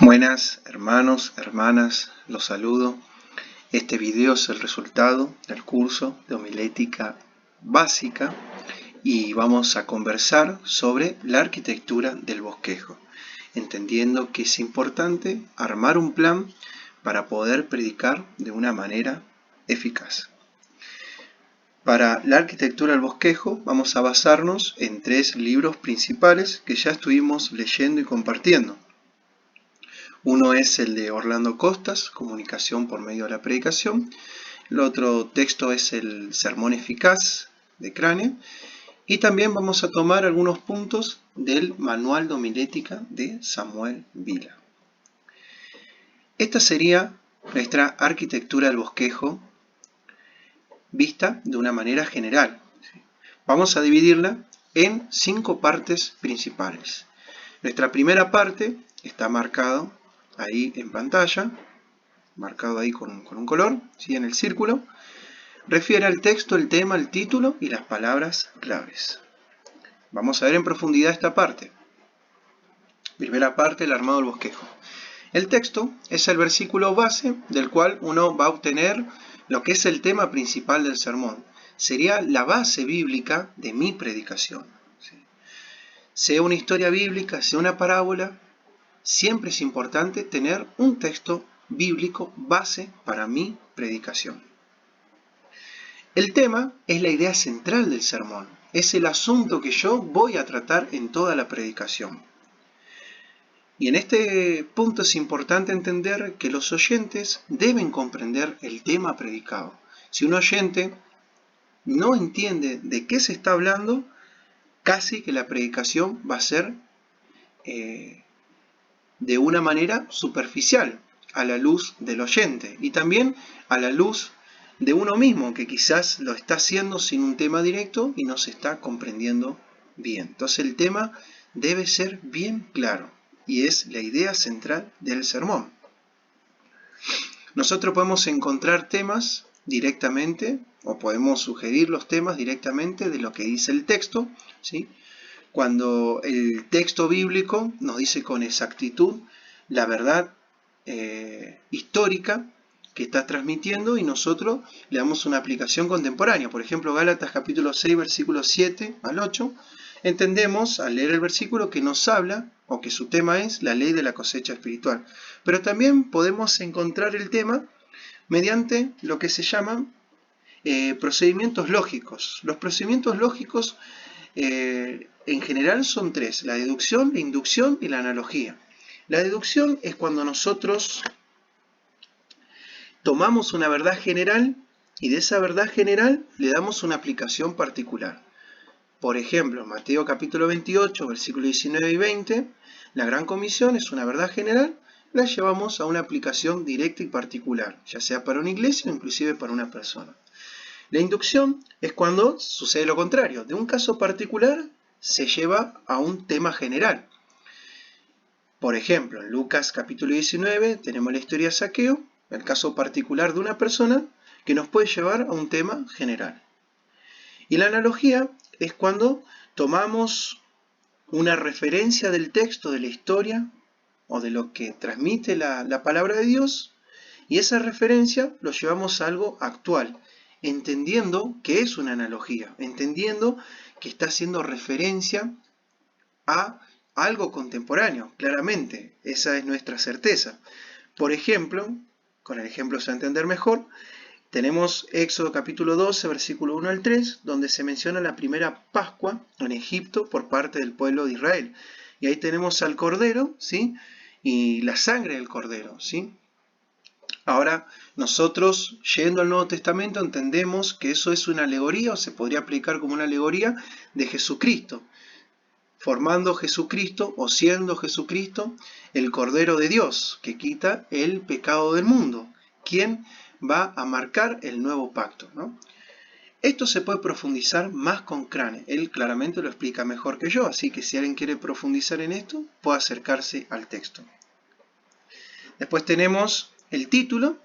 Buenas hermanos, hermanas, los saludo. Este video es el resultado del curso de homilética básica y vamos a conversar sobre la arquitectura del bosquejo, entendiendo que es importante armar un plan para poder predicar de una manera eficaz. Para la arquitectura del bosquejo vamos a basarnos en 3 libros principales que ya estuvimos leyendo y compartiendo. Uno es el de Orlando Costas, Comunicación por medio de la predicación. El otro texto es el Sermón Eficaz de Crane. Y también vamos a tomar algunos puntos del Manual de Homilética de Samuel Vila. Esta sería nuestra arquitectura del bosquejo vista de una manera general. Vamos a dividirla en 5 partes principales. Nuestra primera parte está marcado ahí en pantalla, marcado ahí con un color, ¿sí? En el círculo, refiere al texto, el tema, el título y las palabras claves. Vamos a ver en profundidad esta parte. Primera parte, el armado del bosquejo. El texto es el versículo base del cual uno va a obtener lo que es el tema principal del sermón. Sería la base bíblica de mi predicación. ¿Sí? Sea una historia bíblica, sea una parábola, siempre es importante tener un texto bíblico base para mi predicación. El tema es la idea central del sermón, es el asunto que yo voy a tratar en toda la predicación. Y en este punto es importante entender que los oyentes deben comprender el tema predicado. Si un oyente no entiende de qué se está hablando, casi que la predicación va a ser de una manera superficial a la luz del oyente y también a la luz de uno mismo, que quizás lo está haciendo sin un tema directo y no se está comprendiendo bien. Entonces el tema debe ser bien claro y es la idea central del sermón. Nosotros podemos encontrar temas directamente o podemos sugerir los temas directamente de lo que dice el texto, ¿sí? Cuando el texto bíblico nos dice con exactitud la verdad histórica que está transmitiendo y nosotros le damos una aplicación contemporánea. Por ejemplo, Gálatas capítulo 6, versículos 7 al 8, entendemos al leer el versículo que nos habla o que su tema es la ley de la cosecha espiritual. Pero también podemos encontrar el tema mediante lo que se llaman procedimientos lógicos. Los procedimientos lógicos en general son 3, la deducción, la inducción y la analogía. La deducción es cuando nosotros tomamos una verdad general y de esa verdad general le damos una aplicación particular. Por ejemplo, en Mateo capítulo 28, versículos 19 y 20, la gran comisión es una verdad general, la llevamos a una aplicación directa y particular, ya sea para una iglesia o inclusive para una persona. La inducción es cuando sucede lo contrario, de un caso particular se lleva a un tema general. Por ejemplo, en Lucas capítulo 19 tenemos la historia de Zaqueo, el caso particular de una persona que nos puede llevar a un tema general. Y la analogía es cuando tomamos una referencia del texto, de la historia o de lo que transmite la palabra de Dios y esa referencia lo llevamos a algo actual, entendiendo que es una analogía, entendiendo que está haciendo referencia a algo contemporáneo, claramente, esa es nuestra certeza. Por ejemplo, con el ejemplo se va a entender mejor, tenemos Éxodo capítulo 12, versículo 1 al 3, donde se menciona la primera Pascua en Egipto por parte del pueblo de Israel. Y ahí tenemos al Cordero, ¿sí? Y la sangre del Cordero, ¿sí? Ahora, nosotros, yendo al Nuevo Testamento, entendemos que eso es una alegoría, o se podría aplicar como una alegoría de Jesucristo, formando Jesucristo, o siendo Jesucristo, el Cordero de Dios, que quita el pecado del mundo, quien va a marcar el nuevo pacto, ¿no? Esto se puede profundizar más con Crane, él claramente lo explica mejor que yo, así que si alguien quiere profundizar en esto, puede acercarse al texto. Después tenemos el título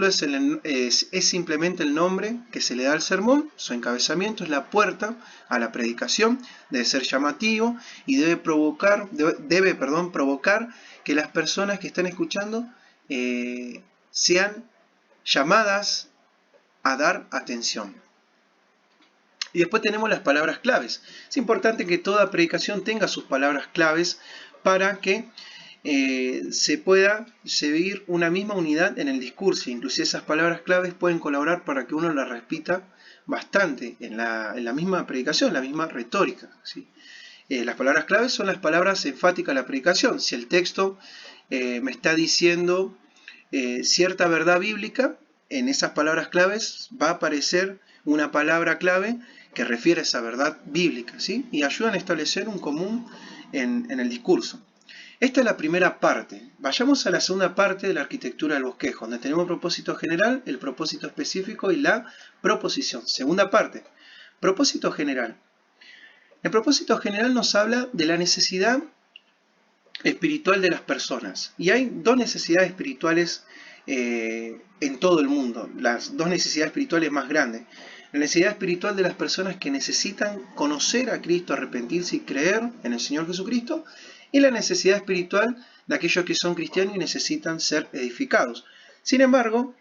es simplemente el nombre que se le da al sermón. Su encabezamiento es la puerta a la predicación, debe ser llamativo y debe provocar que las personas que están escuchando sean llamadas a dar atención. Y después tenemos las palabras claves. Es importante que toda predicación tenga sus palabras claves para que se pueda seguir una misma unidad en el discurso. Inclusive esas palabras claves pueden colaborar para que uno las repita bastante en la misma predicación, la misma retórica, ¿sí? Las palabras claves son las palabras enfáticas de la predicación. Si el texto me está diciendo cierta verdad bíblica, en esas palabras claves va a aparecer una palabra clave que refiere a esa verdad bíblica, ¿sí? Y ayudan a establecer un común en el discurso. Esta es la primera parte. Vayamos a la segunda parte de la arquitectura del bosquejo, donde tenemos el propósito general, el propósito específico y la proposición. Segunda parte, propósito general. El propósito general nos habla de la necesidad espiritual de las personas. Y hay dos necesidades espirituales en todo el mundo, las dos necesidades espirituales más grandes. La necesidad espiritual de las personas que necesitan conocer a Cristo, arrepentirse y creer en el Señor Jesucristo, y la necesidad espiritual de aquellos que son cristianos y necesitan ser edificados. Sin embargo,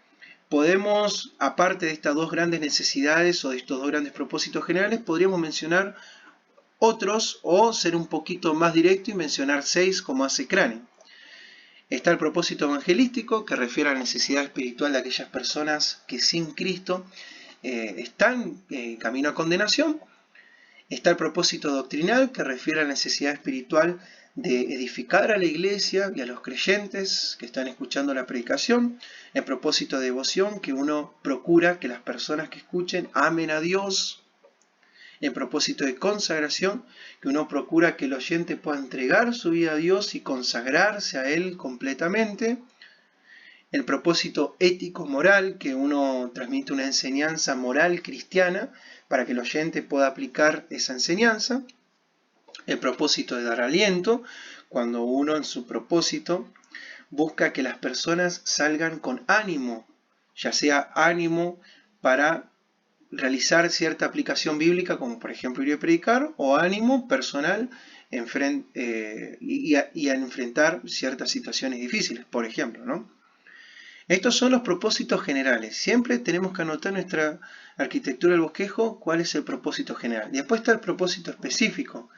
podemos, aparte de estas dos grandes necesidades o de estos dos grandes propósitos generales, podríamos mencionar otros o ser un poquito más directo y mencionar 6 como hace Crane. Está el propósito evangelístico, que refiere a la necesidad espiritual de aquellas personas que sin Cristo están en camino a condenación. Está el propósito doctrinal, que refiere a la necesidad espiritual de edificar a la iglesia y a los creyentes que están escuchando la predicación. El propósito de devoción, que uno procura que las personas que escuchen amen a Dios. El propósito de consagración, que uno procura que el oyente pueda entregar su vida a Dios y consagrarse a Él completamente. El propósito ético-moral, que uno transmite una enseñanza moral cristiana para que el oyente pueda aplicar esa enseñanza. El propósito de dar aliento, cuando uno en su propósito busca que las personas salgan con ánimo, ya sea ánimo para realizar cierta aplicación bíblica, como por ejemplo ir a predicar, o ánimo personal y a enfrentar ciertas situaciones difíciles, por ejemplo, ¿no? Estos son los propósitos generales. Siempre tenemos que anotar en nuestra arquitectura del bosquejo cuál es el propósito general. Y después está el propósito específico,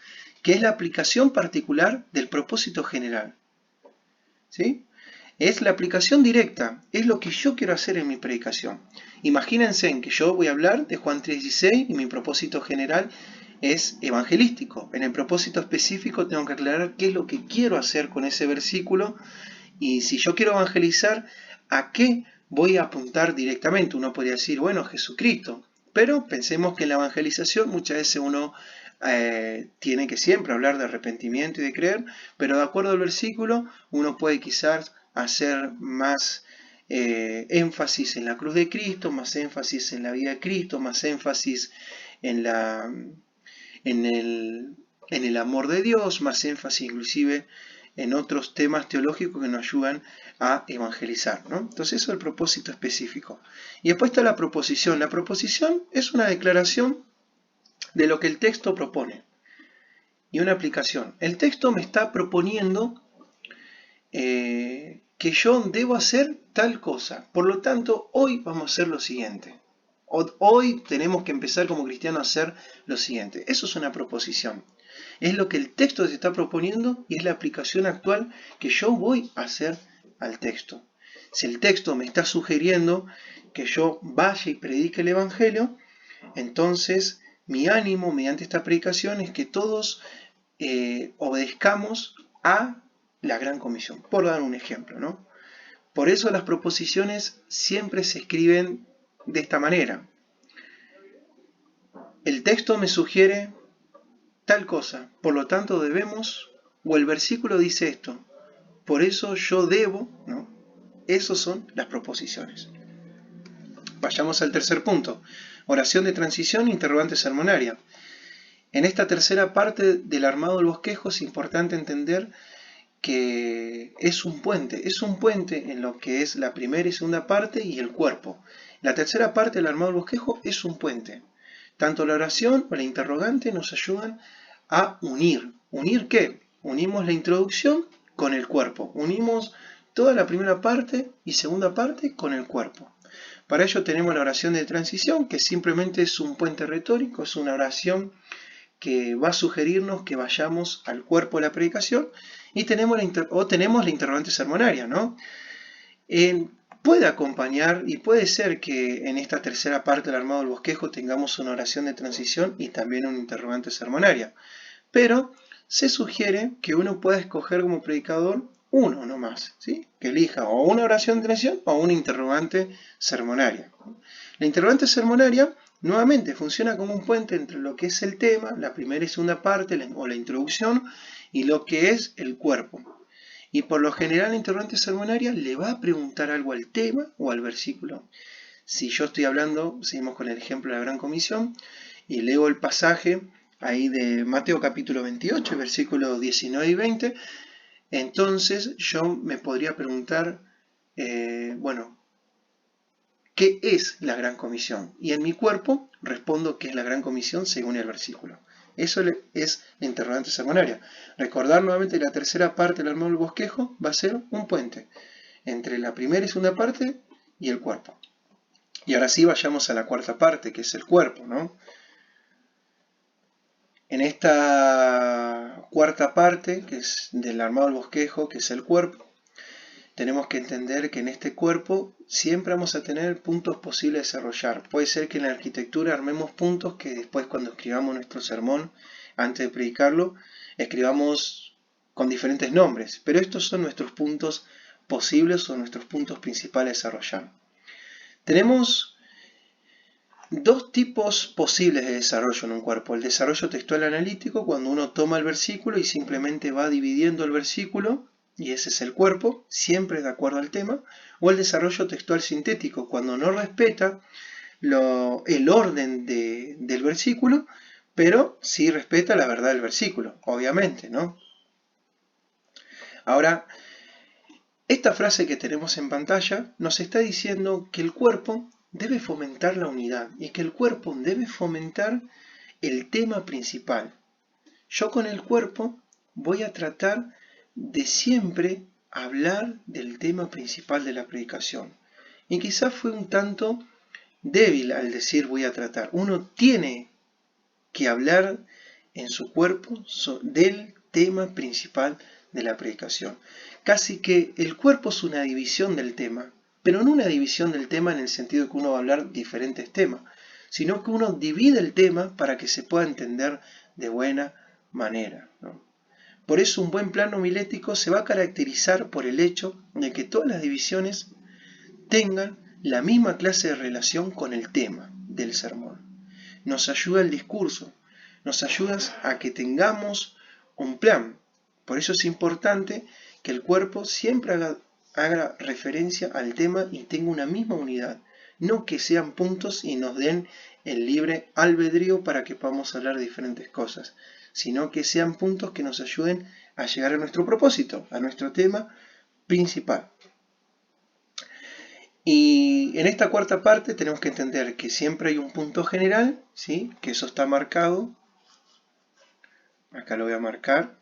que es la aplicación particular del propósito general, ¿sí? Es la aplicación directa, es lo que yo quiero hacer en mi predicación. Imagínense en que yo voy a hablar de Juan 3:16 y mi propósito general es evangelístico. En el propósito específico tengo que aclarar qué es lo que quiero hacer con ese versículo y si yo quiero evangelizar, ¿a qué voy a apuntar directamente? Uno podría decir, bueno, Jesucristo. Pero pensemos que en la evangelización muchas veces uno tiene que siempre hablar de arrepentimiento y de creer, pero de acuerdo al versículo uno puede quizás hacer más énfasis en la cruz de Cristo, más énfasis en la vida de Cristo, más énfasis en el amor de Dios, más énfasis inclusive en otros temas teológicos que nos ayudan a evangelizar, ¿no? Entonces eso es el propósito específico. Y después está la proposición. La proposición es una declaración de lo que el texto propone y una aplicación. El texto me está proponiendo que yo debo hacer tal cosa. Por lo tanto, hoy vamos a hacer lo siguiente. Hoy tenemos que empezar como cristianos a hacer lo siguiente. Eso es una proposición. Es lo que el texto se está proponiendo y es la aplicación actual que yo voy a hacer al texto. Si el texto me está sugiriendo que yo vaya y predique el Evangelio, entonces mi ánimo mediante esta predicación es que todos obedezcamos a la Gran Comisión, por dar un ejemplo, ¿no? Por eso las proposiciones siempre se escriben de esta manera. El texto me sugiere tal cosa, por lo tanto debemos, o el versículo dice esto, por eso yo debo, ¿no? Esas son las proposiciones. Vayamos al tercer punto, oración de transición, interrogante sermonaria. En esta tercera parte del armado del bosquejo es importante entender que es un puente en lo que es la primera y segunda parte y el cuerpo. La tercera parte del armado del bosquejo es un puente. Tanto la oración o la interrogante nos ayudan a unir. ¿Unir qué? Unimos la introducción con el cuerpo. Unimos toda la primera parte y segunda parte con el cuerpo. Para ello tenemos la oración de transición, que simplemente es un puente retórico, es una oración que va a sugerirnos que vayamos al cuerpo de la predicación, y tenemos la interrogante sermonaria, ¿no? Puede acompañar y puede ser que en esta tercera parte del armado del bosquejo tengamos una oración de transición y también una interrogante sermonaria, pero se sugiere que uno pueda escoger como predicador uno nomás, ¿sí? Que elija o una oración de transición o una interrogante sermonaria. La interrogante sermonaria nuevamente funciona como un puente entre lo que es el tema, la primera y segunda parte o la introducción, y lo que es el cuerpo. Y por lo general la interrogante sermonaria le va a preguntar algo al tema o al versículo. Si yo estoy hablando, seguimos con el ejemplo de la Gran Comisión, y leo el pasaje ahí de Mateo capítulo 28, versículos 19 y 20, entonces yo me podría preguntar, bueno, ¿qué es la Gran Comisión? Y en mi cuerpo respondo qué es la Gran Comisión según el versículo. Eso es la interrogante sermonaria. Recordar nuevamente que la tercera parte del armado del bosquejo va a ser un puente entre la primera y segunda parte y el cuerpo. Y ahora sí vayamos a la cuarta parte, que es el cuerpo, ¿no? En esta cuarta parte, que es del armado del bosquejo, que es el cuerpo, tenemos que entender que en este cuerpo siempre vamos a tener puntos posibles de desarrollar. Puede ser que en la arquitectura armemos puntos que después cuando escribamos nuestro sermón, antes de predicarlo, escribamos con diferentes nombres. Pero estos son nuestros puntos posibles o nuestros puntos principales a desarrollar. Tenemos dos tipos posibles de desarrollo en un cuerpo. El desarrollo textual analítico, cuando uno toma el versículo y simplemente va dividiendo el versículo, y ese es el cuerpo, siempre de acuerdo al tema, o el desarrollo textual sintético, cuando no respeta el orden del versículo, pero sí respeta la verdad del versículo, obviamente, ¿no? Ahora, esta frase que tenemos en pantalla nos está diciendo que el cuerpo debe fomentar la unidad y que el cuerpo debe fomentar el tema principal. Yo con el cuerpo voy a tratar de siempre hablar del tema principal de la predicación. Y quizás fue un tanto débil al decir voy a tratar. Uno tiene que hablar en su cuerpo del tema principal de la predicación. Casi que el cuerpo es una división del tema, pero no una división del tema en el sentido de que uno va a hablar diferentes temas, sino que uno divide el tema para que se pueda entender de buena manera, ¿no? Por eso un buen plan homilético se va a caracterizar por el hecho de que todas las divisiones tengan la misma clase de relación con el tema del sermón. Nos ayuda el discurso, nos ayuda a que tengamos un plan. Por eso es importante que el cuerpo siempre haga referencia al tema y tenga una misma unidad, no que sean puntos y nos den el libre albedrío para que podamos hablar de diferentes cosas, sino que sean puntos que nos ayuden a llegar a nuestro propósito, a nuestro tema principal. Y en esta cuarta parte tenemos que entender que siempre hay un punto general, ¿sí? Que eso está marcado. Acá lo voy a marcar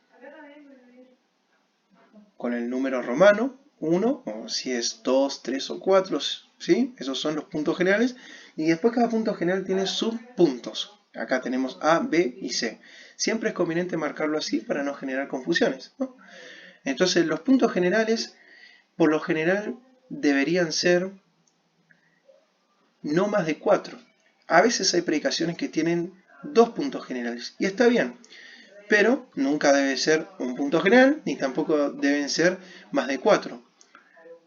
con el número romano, 1, o si es 2, 3 o 4, ¿sí? Esos son los puntos generales. Y después cada punto general tiene subpuntos. Acá tenemos A, B y C. Siempre es conveniente marcarlo así para no generar confusiones, ¿no? Entonces los puntos generales, por lo general, deberían ser no más de 4. A veces hay predicaciones que tienen 2 puntos generales, y está bien, pero nunca debe ser un punto general, ni tampoco deben ser más de 4.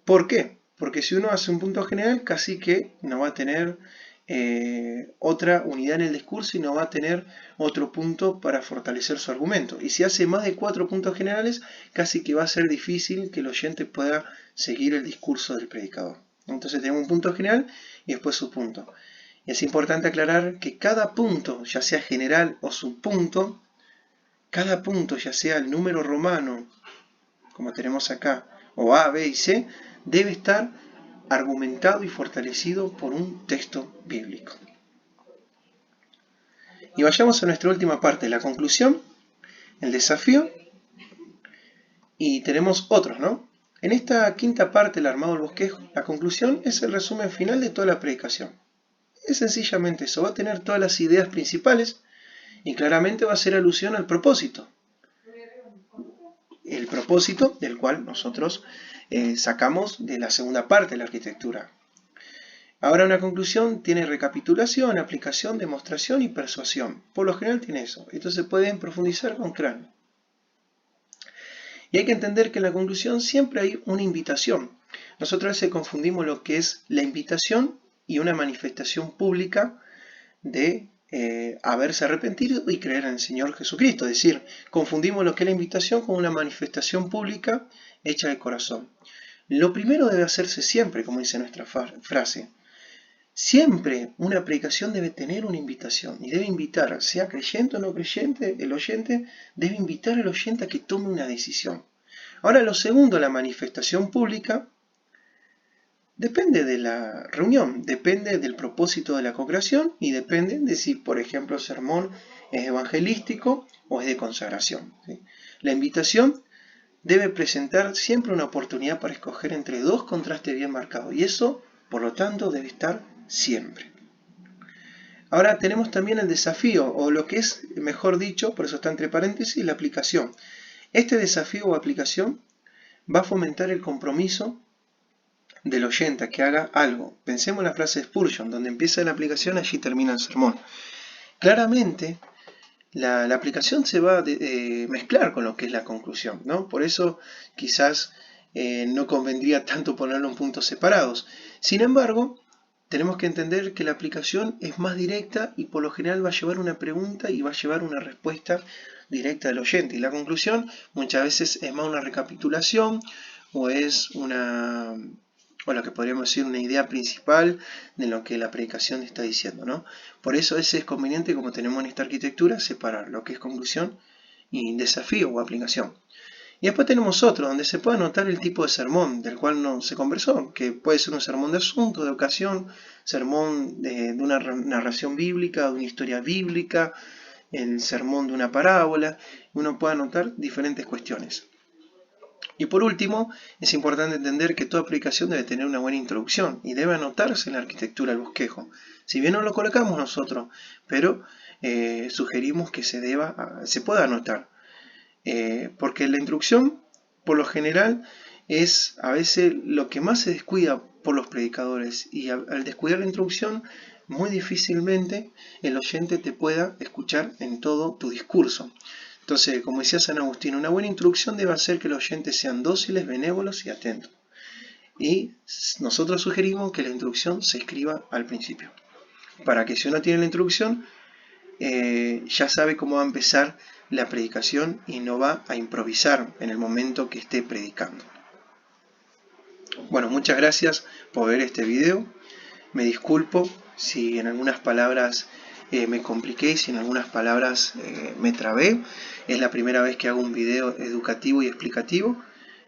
¿Por qué? Porque si uno hace un punto general, casi que no va a tener otra unidad en el discurso y no va a tener otro punto para fortalecer su argumento. Y si hace más de 4 puntos generales, casi que va a ser difícil que el oyente pueda seguir el discurso del predicador. Entonces tenemos un punto general y después su punto. Y es importante aclarar que cada punto, ya sea general o subpunto, cada punto, ya sea el número romano como tenemos acá, o A, B y C, debe estar argumentado y fortalecido por un texto bíblico. Y vayamos a nuestra última parte, la conclusión, el desafío, y tenemos otros, ¿no? En esta quinta parte del armado del bosquejo, la conclusión es el resumen final de toda la predicación. Es sencillamente eso, va a tener todas las ideas principales y claramente va a hacer alusión al propósito. El propósito del cual nosotros sacamos de la segunda parte de la arquitectura. Ahora una conclusión tiene recapitulación, aplicación, demostración y persuasión. Por lo general tiene eso. Entonces pueden profundizar con cráneo. Y hay que entender que en la conclusión siempre hay una invitación. Nosotros a veces confundimos lo que es la invitación y una manifestación pública de haberse arrepentido y creer en el Señor Jesucristo. Es decir, confundimos lo que es la invitación con una manifestación pública hecha de corazón. Lo primero debe hacerse siempre, como dice nuestra frase. Siempre una predicación debe tener una invitación y debe invitar, sea creyente o no creyente, el oyente debe invitar al oyente a que tome una decisión. Ahora lo segundo, la manifestación pública, depende de la reunión, depende del propósito de la congregación y depende de si, por ejemplo, el sermón es evangelístico o es de consagración. ¿Sí? La invitación debe presentar siempre una oportunidad para escoger entre dos contrastes bien marcados y eso, por lo tanto, debe estar siempre. Ahora tenemos también el desafío, o lo que es, mejor dicho, por eso está entre paréntesis, la aplicación. Este desafío o aplicación va a fomentar el compromiso del oyente a que haga algo. Pensemos en la frase de Spurgeon, donde empieza la aplicación, allí termina el sermón. Claramente, la aplicación se va a mezclar con lo que es la conclusión, ¿no? Por eso quizás no convendría tanto ponerlo en puntos separados. Sin embargo, tenemos que entender que la aplicación es más directa y por lo general va a llevar una pregunta y va a llevar una respuesta directa del oyente. Y la conclusión muchas veces es más una recapitulación o es o lo que podríamos decir una idea principal de lo que la predicación está diciendo, ¿no? Por eso es conveniente, como tenemos en esta arquitectura, separar lo que es conclusión y desafío o aplicación. Y después tenemos otro, donde se puede anotar el tipo de sermón del cual no se conversó, que puede ser un sermón de asunto, de ocasión, sermón de una narración bíblica, de una historia bíblica, el sermón de una parábola. Uno puede anotar diferentes cuestiones. Y por último, es importante entender que toda predicación debe tener una buena introducción y debe anotarse en la arquitectura del bosquejo. Si bien no lo colocamos nosotros, pero sugerimos que se pueda anotar. Porque la introducción, por lo general, es a veces lo que más se descuida por los predicadores. Y al descuidar la introducción, muy difícilmente el oyente te pueda escuchar en todo tu discurso. Entonces, como decía San Agustín, una buena introducción debe hacer que los oyentes sean dóciles, benévolos y atentos. Y nosotros sugerimos que la introducción se escriba al principio, para que si uno tiene la introducción, ya sabe cómo va a empezar la predicación y no va a improvisar en el momento que esté predicando. Bueno, muchas gracias por ver este video. Me disculpo si en algunas palabras me compliqué, si en algunas palabras me trabé. Es la primera vez que hago un video educativo y explicativo.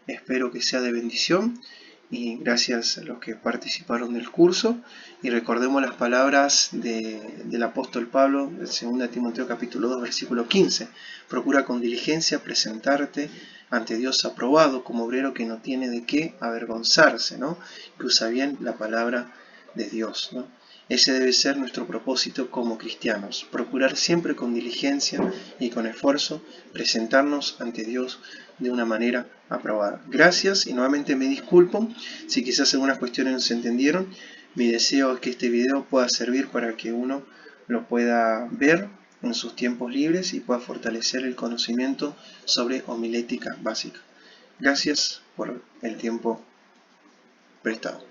Espero que sea de bendición y gracias a los que participaron del curso. Y recordemos las palabras del apóstol Pablo, de 2 Timoteo capítulo 2, versículo 15. Procura con diligencia presentarte ante Dios aprobado como obrero que no tiene de qué avergonzarse, ¿no? Que usa bien la palabra de Dios, ¿no? Ese debe ser nuestro propósito como cristianos, procurar siempre con diligencia y con esfuerzo presentarnos ante Dios de una manera aprobada. Gracias y nuevamente me disculpo si quizás algunas cuestiones no se entendieron. Mi deseo es que este video pueda servir para que uno lo pueda ver en sus tiempos libres y pueda fortalecer el conocimiento sobre homilética básica. Gracias por el tiempo prestado.